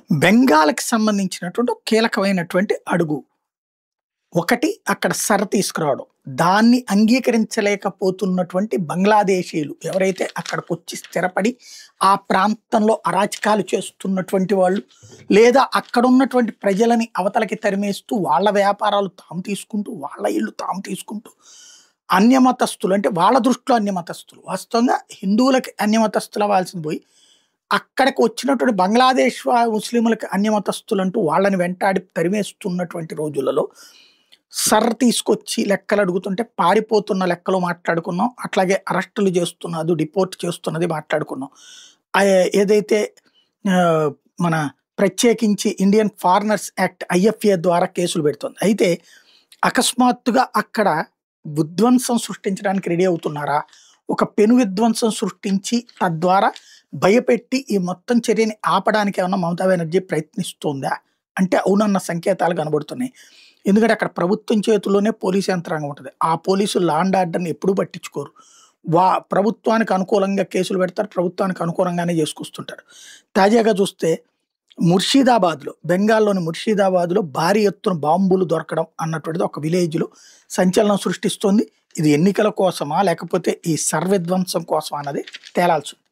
బెంగాల్‌కి సంబంధించినటువంటి ఒక కీలకమైనటువంటి అడుగు. ఒకటి అక్కడ తీసుకురావడం. దాన్ని అంగీకరించలేకపోతున్నటువంటి బంగ్లాదేశీయులు ఎవరైతే అక్కడికొచ్చి స్థిరపడి, ఆ ప్రాంతంలో అరాచకాలు చేస్తున్నటువంటి వాళ్ళు, లేదా అక్కడున్నటువంటి ప్రజలని అవతలకి తరిమేస్తూ, వాళ్ళ వ్యాపారాలు తాము తీసుకుంటూ, వాళ్ళ ఇళ్ళు తాము తీసుకుంటూ, అన్యమతస్థులు అంటే వాళ్ళ దృష్టిలో అన్యమతస్థులు. వాస్తవంగా హిందువులకి అన్యమతస్థులు అవ్వాల్సింది పోయి, అక్కడికి వచ్చినటువంటి బంగ్లాదేశ్ ముస్లింలకు అన్యమతస్థులంటూ వాళ్ళని వెంటాడి తరిమేస్తున్నటువంటి రోజులలో తీసుకొచ్చి లెక్కలు అడుగుతుంటే పారిపోతున్న లెక్కలు మాట్లాడుకున్నాం. అట్లాగే అరెస్టులు చేస్తున్నది, డిపోర్ట్ చేస్తున్నది మాట్లాడుకున్నాం. ఏదైతే మన ప్రత్యేకించి ఇండియన్ ఫారినర్స్ యాక్ట్ ఐఎఫ్ఏ ద్వారా కేసులు పెడుతుంది. అయితే అకస్మాత్తుగా అక్కడ విధ్వంసం సృష్టించడానికి రెడీ అవుతున్నారా? ఒక పెను విధ్వంసం సృష్టించి తద్వారా భయపెట్టి ఈ మొత్తం చర్యని ఆపడానికి ఏమన్నా మమతా బెనర్జీ ప్రయత్నిస్తుందా అంటే అవునన్న సంకేతాలు కనబడుతున్నాయి. ఎందుకంటే అక్కడ ప్రభుత్వం చేతుల్లోనే పోలీసు యంత్రాంగం ఉంటుంది. ఆ పోలీసులు లా అండ్ ఆర్డర్ని ఎప్పుడూ పట్టించుకోరు. ప్రభుత్వానికి అనుకూలంగా కేసులు పెడతారు, ప్రభుత్వానికి అనుకూలంగానే చేసుకొస్తుంటారు. తాజాగా చూస్తే ముర్షిదాబాద్లో, బెంగాల్లోని ముర్షిదాబాద్లో భారీ ఎత్తున బాంబులు దొరకడం అన్నటువంటిది ఒక విలేజ్లో సంచలనం సృష్టిస్తోంది. ఇది ఎన్నికల కోసమా లేకపోతే ఈ సర్వవిధ్వంసం కోసమా అన్నది తేలాల్సి ఉంది.